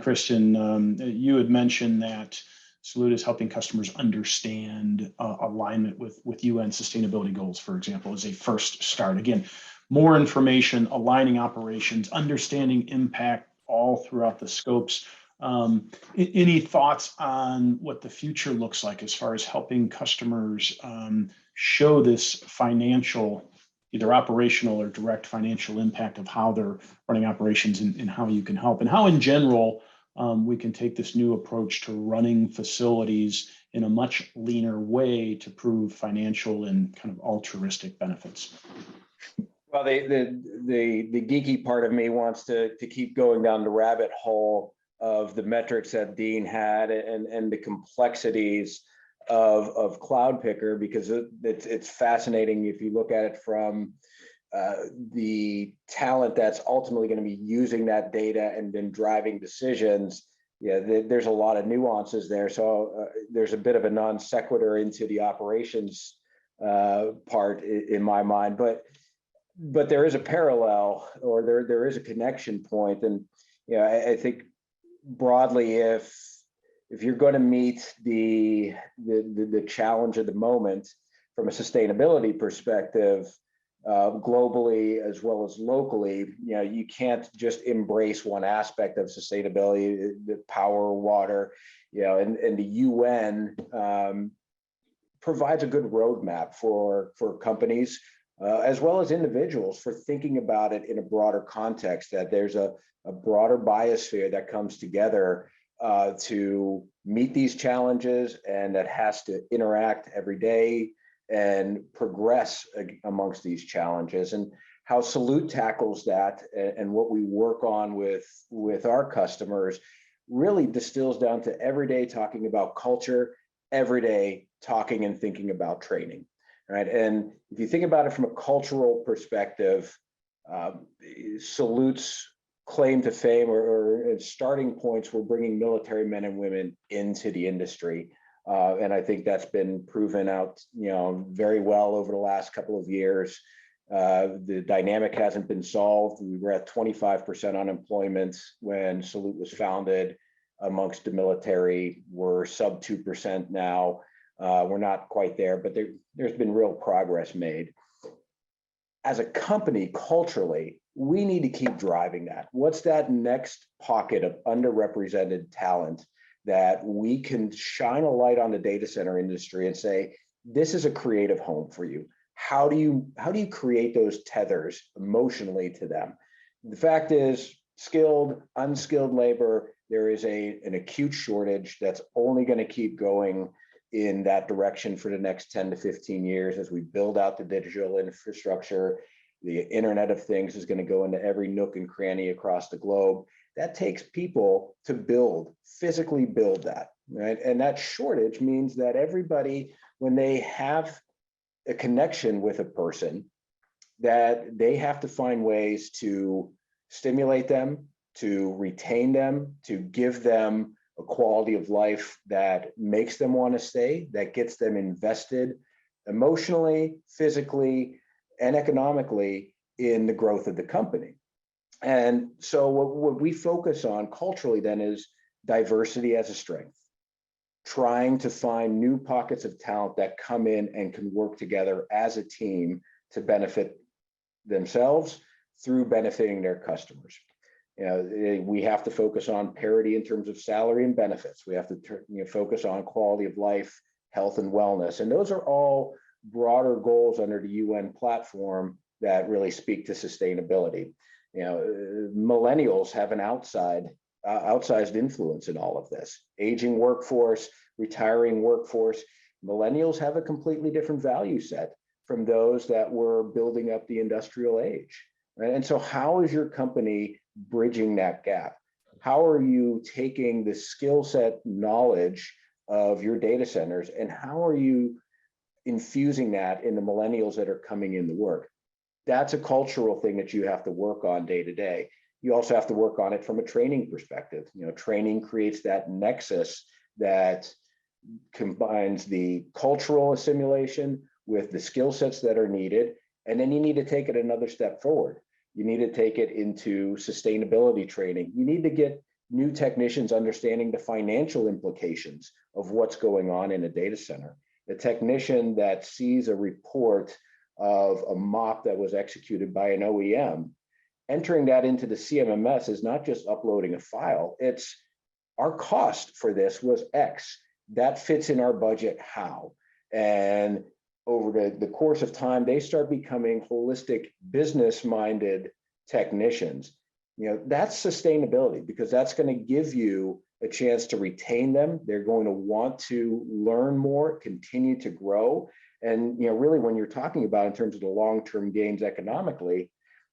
Christian, you had mentioned that Salute is helping customers understand alignment with UN sustainability goals, for example, as a first start. Again, more information, aligning operations, understanding impact all throughout the scopes. Any thoughts on what the future looks like as far as helping customers show this financial, either operational or direct financial impact of how they're running operations, and how you can help, and how in general we can take this new approach to running facilities in a much leaner way to prove financial and kind of altruistic benefits? Well, the geeky part of me wants to keep going down the rabbit hole of the metrics that Dean had, and the complexities of Cloud Picker, because it's fascinating if you look at it from the talent that's ultimately going to be using that data and then driving decisions. Yeah, there's a lot of nuances there. So there's a bit of a non sequitur into the operations part in my mind, but there is a parallel, or there is a connection point. And I think broadly, if you're going to meet the challenge of the moment from a sustainability perspective, globally as well as locally, you can't just embrace one aspect of sustainability, the power, water, and the UN provides a good roadmap for companies as well as individuals for thinking about it in a broader context, that there's a broader biosphere that comes together to meet these challenges, and that has to interact every day and progress amongst these challenges. And how Salute tackles that, and what we work on with our customers, really distills down to every day talking about culture, every day talking and thinking about training, right? And if you think about it from a cultural perspective, Salute's claim to fame or starting points were bringing military men and women into the industry. And I think that's been proven out, very well over the last couple of years. The dynamic hasn't been solved. We were at 25% unemployment when Salute was founded amongst the military. We're sub 2% now. We're not quite there, but there's been real progress made. As a company, culturally, we need to keep driving that. What's that next pocket of underrepresented talent that we can shine a light on the data center industry and say, this is a creative home for you? How do you create those tethers emotionally to them? The fact is, skilled, unskilled labor, there is an acute shortage that's only going to keep going in that direction for the next 10 to 15 years as we build out the digital infrastructure. The Internet of Things is going to go into every nook and cranny across the globe. That takes people to physically build that, right? And that shortage means that everybody, when they have a connection with a person, that they have to find ways to stimulate them, to retain them, to give them a quality of life that makes them want to stay, that gets them invested emotionally, physically, and economically in the growth of the company. And so what we focus on culturally then is diversity as a strength, trying to find new pockets of talent that come in and can work together as a team to benefit themselves through benefiting their customers. We have to focus on parity in terms of salary and benefits. We have to focus on quality of life, health and wellness. And those are all broader goals under the UN platform that really speak to sustainability. Millennials have an outsized influence in all of this. Aging workforce, retiring workforce. Millennials have a completely different value set from those that were building up the industrial age. Right? And so how is your company bridging that gap? How are you taking the skill set knowledge of your data centers and how are you infusing that in the millennials that are coming in to work? That's a cultural thing that you have to work on day to day. You also have to work on it from a training perspective. Training creates that nexus that combines the cultural assimilation with the skill sets that are needed. And then you need to take it another step forward. You need to take it into sustainability training. You need to get new technicians understanding the financial implications of what's going on in a data center. The technician that sees a report of a mop that was executed by an OEM, entering that into the CMMS is not just uploading a file, it's our cost for this was X. That fits in our budget, how? And over the course of time, they start becoming holistic, business-minded technicians. That's sustainability because that's going to give you a chance to retain them. They're going to want to learn more, continue to grow. And really, when you're talking about in terms of the long-term gains economically,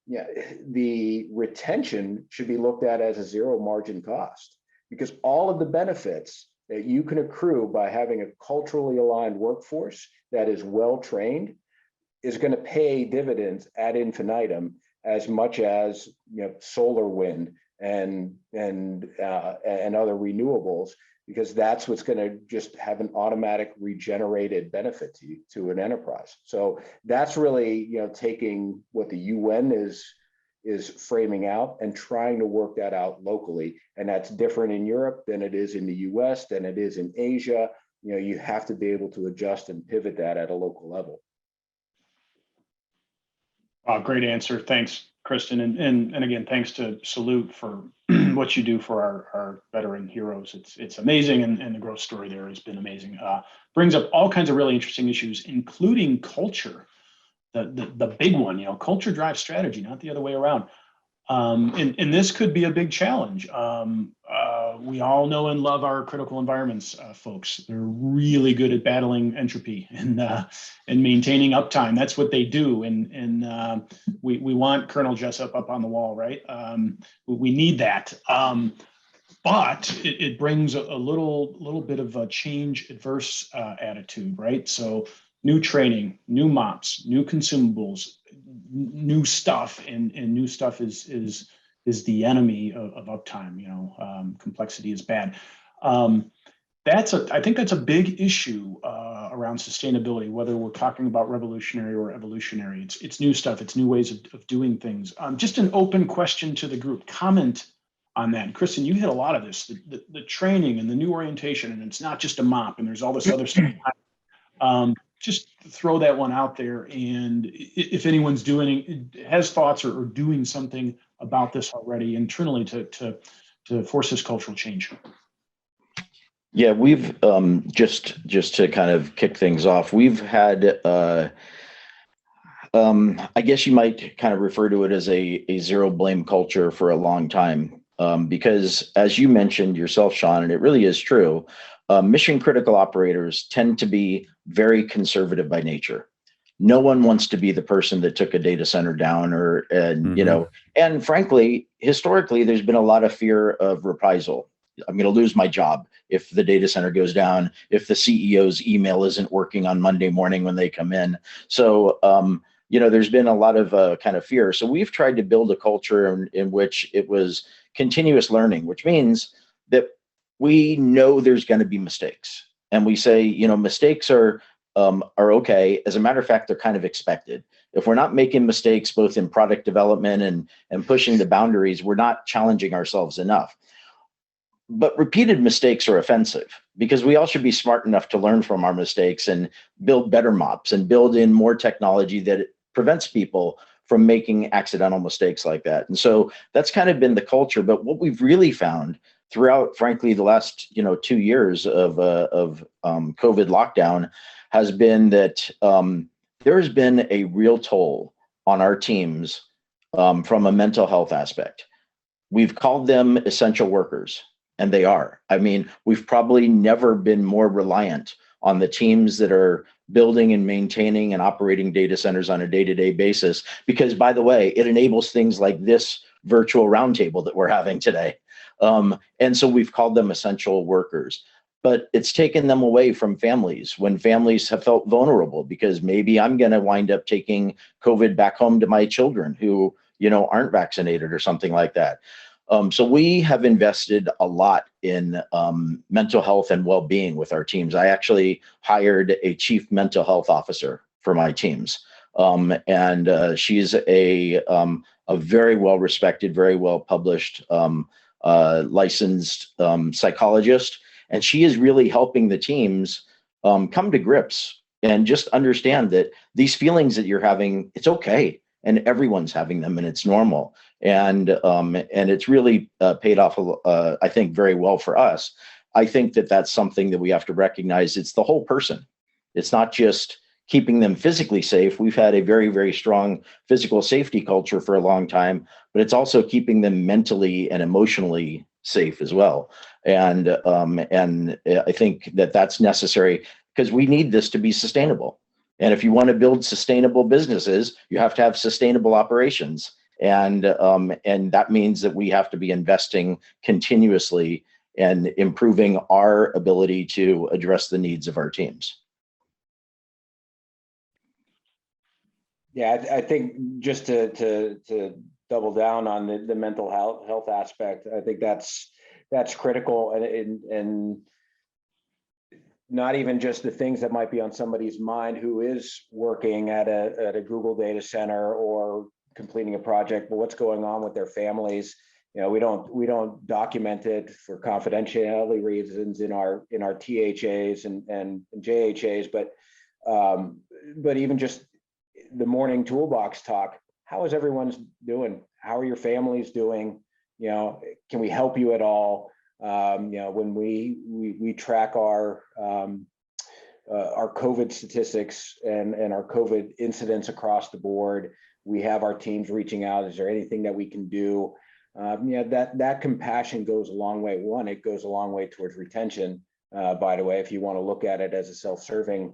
the retention should be looked at as a zero margin cost because all of the benefits that you can accrue by having a culturally aligned workforce that is well trained is going to pay dividends ad infinitum as much as solar, wind, and other renewables, because that's what's going to just have an automatic regenerated benefit to an enterprise. So that's really taking what the UN is framing out and trying to work that out locally. And that's different in Europe than it is in the US, than it is in Asia. You have to be able to adjust and pivot that at a local level. Great answer. Thanks, Kristen. And again, thanks to Salute for what you do for our veteran heroes. It's amazing. And the growth story there has been amazing. Brings up all kinds of really interesting issues, including culture. The big one, culture drives strategy, not the other way around. And this could be a big challenge. We all know and love our critical environments, folks. They're really good at battling entropy and maintaining uptime. That's what they do. And we want Colonel Jessup up on the wall, right? We need that. But it brings a little bit of a change adverse attitude, right? So new training, new mops, new consumables, new stuff, and new stuff is the enemy of uptime. Complexity is bad. I think that's a big issue around sustainability, whether we're talking about revolutionary or evolutionary. It's new stuff. It's new ways of doing things. Just an open question to the group. Comment on that. And Kristen, you hit a lot of this, the training and the new orientation, and it's not just a mop, and there's all this other stuff. Just throw that one out there. And if anyone's has thoughts or doing something about this already internally to force this cultural change. Yeah, we've just to kind of kick things off, we've had I guess you might kind of refer to it as a zero blame culture for a long time, because as you mentioned yourself, Sean, and it really is true, mission critical operators tend to be very conservative by nature. No one wants to be the person that took a data center down and frankly, historically, there's been a lot of fear of reprisal. I'm going to lose my job if the data center goes down, if the CEO's email isn't working on Monday morning when they come in. So, there's been a lot of kind of fear. So we've tried to build a culture in which it was continuous learning, which means that we know there's going to be mistakes, and we say, mistakes are okay. As a matter of fact, they're kind of expected. If we're not making mistakes, both in product development and pushing the boundaries, we're not challenging ourselves enough. But repeated mistakes are offensive, because we all should be smart enough to learn from our mistakes and build better mops and build in more technology that prevents people from making accidental mistakes like that. And so that's kind of been the culture. But what we've really found throughout, frankly, the last 2 years of COVID lockdown has been that there has been a real toll on our teams from a mental health aspect. We've called them essential workers, and they are. I mean, we've probably never been more reliant on the teams that are building and maintaining and operating data centers on a day-to-day basis, because, by the way, it enables things like this virtual roundtable that we're having today. And so we've called them essential workers. But it's taken them away from families when families have felt vulnerable, because maybe I'm going to wind up taking COVID back home to my children who, aren't vaccinated or something like that. So we have invested a lot in mental health and well-being with our teams. I actually hired a chief mental health officer for my teams. And she's a very well-respected, very well-published, licensed psychologist. And she is really helping the teams come to grips and just understand that these feelings that you're having, it's okay. And everyone's having them, and it's normal. And it's really paid off, I think, very well for us. I think that that's something that we have to recognize. It's the whole person. It's not just keeping them physically safe. We've had a very, very strong physical safety culture for a long time, but it's also keeping them mentally and emotionally safe as well. And I think that that's necessary, because we need this to be sustainable. And if you want to build sustainable businesses, you have to have sustainable operations. And that means that we have to be investing continuously and improving our ability to address the needs of our teams. Yeah, I think just to double down on the mental health aspect, I think that's critical, and not even just the things that might be on somebody's mind who is working at a Google data center or completing a project, but what's going on with their families. We don't document it for confidentiality reasons in our THAs and JHAs, but even just the morning toolbox talk. How is everyone's doing? How are your families doing? Can we help you at all? When we track our COVID statistics and our COVID incidents across the board, we have our teams reaching out. Is there anything that we can do? That compassion goes a long way. One, it goes a long way towards retention. By the way, if you want to look at it as a self-serving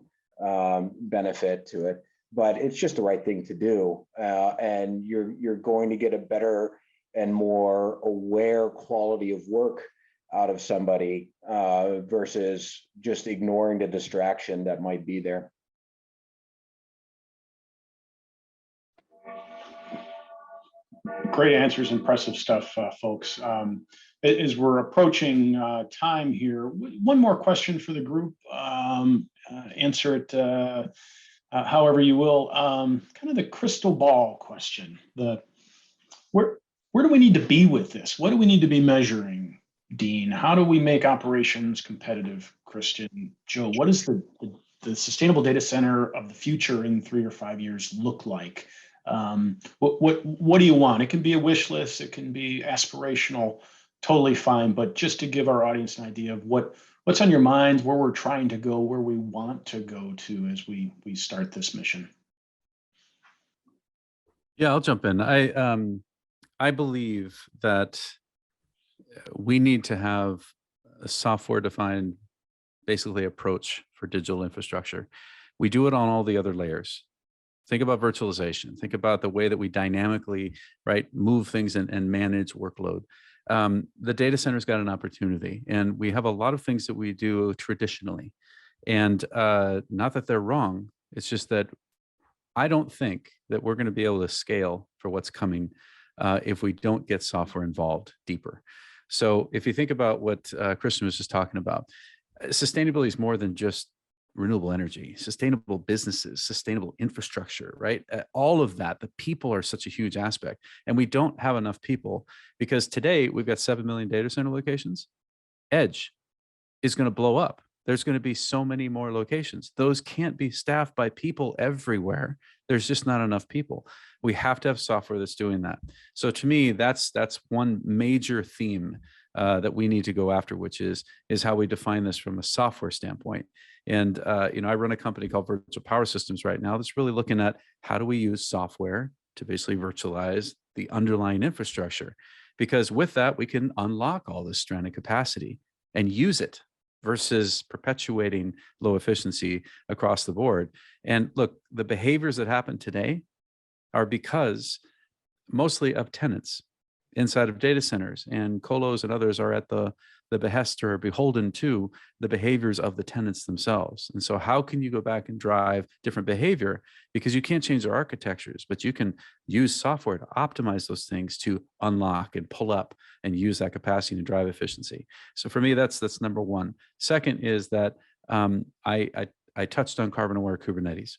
benefit to it, but it's just the right thing to do, and you're going to get a better and more aware quality of work out of somebody versus just ignoring the distraction that might be there. Great answers, impressive stuff, folks. As we're approaching time here, one more question for the group. Answer it however you will. Kind of the crystal ball question. Where do we need to be with this? What do we need to be measuring, Dean? How do we make operations competitive? Christian, Joe, what does the sustainable data center of the future in 3 or 5 years look like? What do you want? It can be a wish list, it can be aspirational, totally fine. But just to give our audience an idea of what's on your minds, where we're trying to go, where we want to go to as we start this mission. Yeah, I'll jump in. I believe that we need to have a software-defined, basically, approach for digital infrastructure. We do it on all the other layers. Think about virtualization. Think about the way that we dynamically, move things and manage workload. The data center's got an opportunity, and we have a lot of things that we do traditionally. And not that they're wrong, it's just that I don't think that we're going to be able to scale for what's coming if we don't get software involved deeper. So if you think about what Kristen was just talking about, sustainability is more than just renewable energy, sustainable businesses, sustainable infrastructure, right? All of that, the people are such a huge aspect. And we don't have enough people because today we've got 7 million data center locations. Edge is going to blow up. There's going to be so many more locations. Those can't be staffed by people everywhere. There's just not enough people. We have to have software that's doing that. So to me, that's one major theme that we need to go after, which is how we define this from a software standpoint. And I run a company called Virtual Power Systems right now that's really looking at how do we use software to basically virtualize the underlying infrastructure, because with that we can unlock all this stranded capacity and use it versus perpetuating low efficiency across the board. And look, the behaviors that happen today are because mostly of tenants inside of data centers, and colos and others are at the behest or beholden to the behaviors of the tenants themselves. And so how can you go back and drive different behavior? Because you can't change their architectures, but you can use software to optimize those things to unlock and pull up and use that capacity to drive efficiency. So for me, that's number one. Second is that I touched on carbon aware Kubernetes.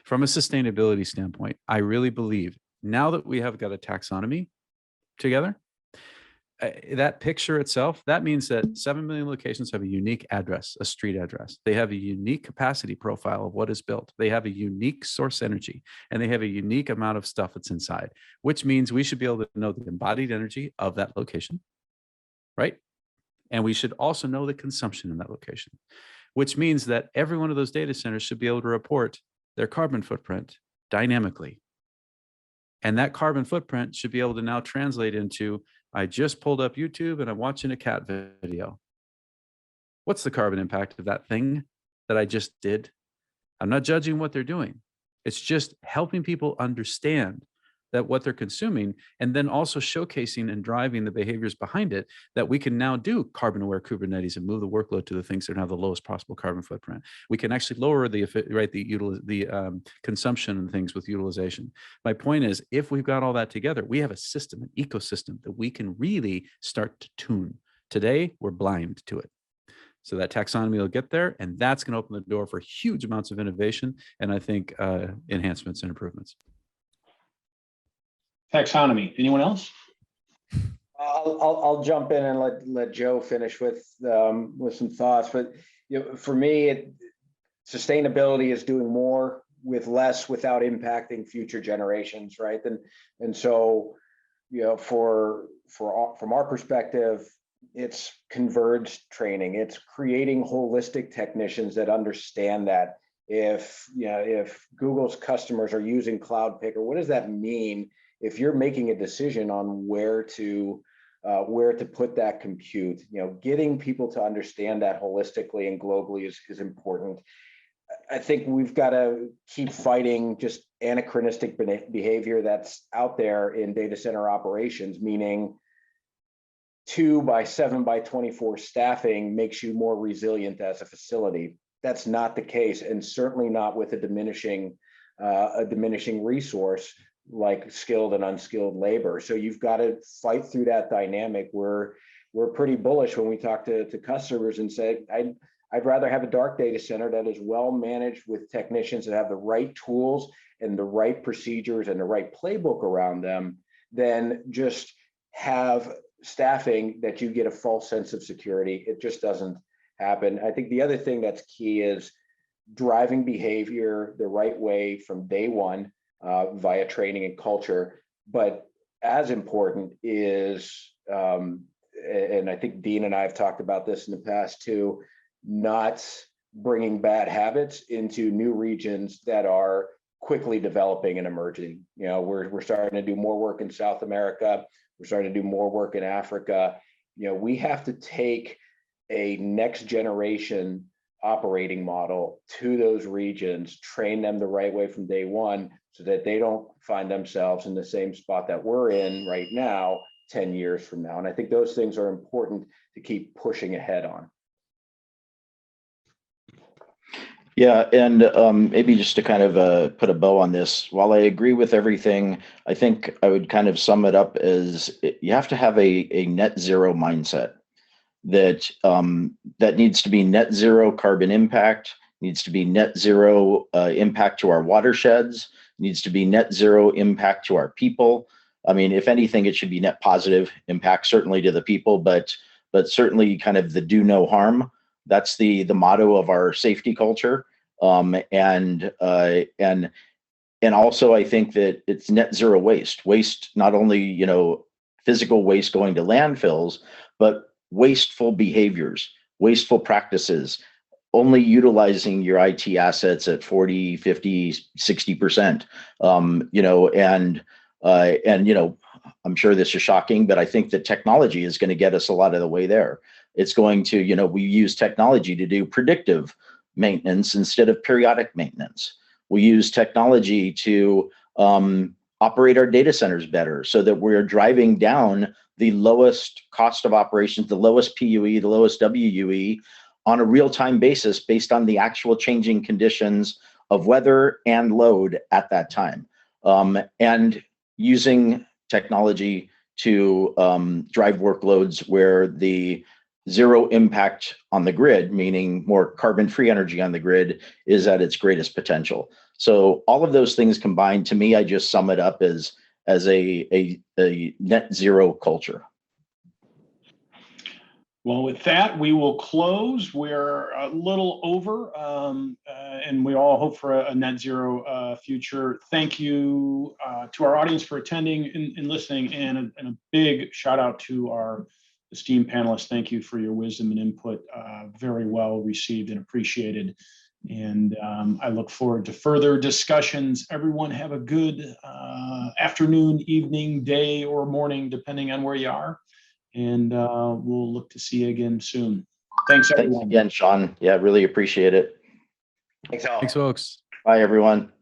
From a sustainability standpoint, I really believe now that we have got a taxonomy together, that picture itself, that means that 7 million locations have a unique address, a street address. They have a unique capacity profile of what is built. They have a unique source energy, and they have a unique amount of stuff that's inside, which means we should be able to know the embodied energy of that location, right? And we should also know the consumption in that location, which means that every one of those data centers should be able to report their carbon footprint dynamically. And that carbon footprint should be able to now translate into, I just pulled up YouTube and I'm watching a cat video. What's the carbon impact of that thing that I just did? I'm not judging what they're doing. It's just helping people understand that what they're consuming, and then also showcasing and driving the behaviors behind it, that we can now do carbon aware Kubernetes and move the workload to the things that have the lowest possible carbon footprint. We can actually lower the consumption and things with utilization. My point is, if we've got all that together, we have a system, an ecosystem that we can really start to tune. Today, we're blind to it. So that taxonomy will get there, and that's going to open the door for huge amounts of innovation and I think enhancements and improvements. Taxonomy. Anyone else? I'll jump in and let Joe finish with some thoughts. But for me, sustainability is doing more with less without impacting future generations, right? And so from our perspective, it's converged training. It's creating holistic technicians that understand that if Google's customers are using Cloud Picker, what does that mean? If you're making a decision on where to put that compute, getting people to understand that holistically and globally is important. I think we've got to keep fighting just anachronistic behavior that's out there in data center operations, meaning 2 by 7 by 24 staffing makes you more resilient as a facility. That's not the case, and certainly not with a diminishing resource like skilled and unskilled labor. So you've got to fight through that dynamic. We're pretty bullish when we talk to customers and say, I'd rather have a dark data center that is well managed with technicians that have the right tools and the right procedures and the right playbook around them than just have staffing that you get a false sense of security. It just doesn't happen. I think the other thing that's key is driving behavior the right way from day one, via training and culture. But as important is, and I think Dean and I have talked about this in the past too, not bringing bad habits into new regions that are quickly developing and emerging. We're starting to do more work in South America. We're starting to do more work in Africa. We have to take a next generation operating model to those regions, train them the right way from day one so that they don't find themselves in the same spot that we're in right now 10 years from now. And I think those things are important to keep pushing ahead on. Yeah, and maybe just to kind of put a bow on this, while I agree with everything, I think I would kind of sum it up as you have to have a net zero mindset that needs to be net zero carbon impact, needs to be net zero impact to our watersheds, needs to be net zero impact to our people. I mean, if anything, it should be net positive impact, certainly to the people, but certainly kind of the do no harm. That's the motto of our safety culture. And also I think that it's net zero waste. Waste, not only, you know, physical waste going to landfills, but wasteful behaviors, wasteful practices, only utilizing your IT assets at 40, 50, 60%. You know, and you know, I'm sure this is shocking, but I think that technology is going to get us a lot of the way there. It's going to, you know, we use technology to do predictive maintenance instead of periodic maintenance. We use technology to operate our data centers better so that we're driving down the lowest cost of operations, the lowest PUE, the lowest WUE on a real-time basis based on the actual changing conditions of weather and load at that time. And using technology to drive workloads where the zero impact on the grid, meaning more carbon-free energy on the grid, is at its greatest potential. So all of those things combined, to me, I just sum it up as a net zero culture. Well, with that, we will close. We're a little over, and we all hope for a net zero future. Thank you to our audience for attending and listening, and a big shout out to our esteemed panelists. Thank you for your wisdom and input. Very well received and appreciated. And I look forward to further discussions. Everyone have a good afternoon, evening, day, or morning, depending on where you are. And we'll look to see you again soon. Thanks, everyone. Thanks again, Sean. Yeah, really appreciate it. Thanks all. Thanks, folks. Bye, everyone.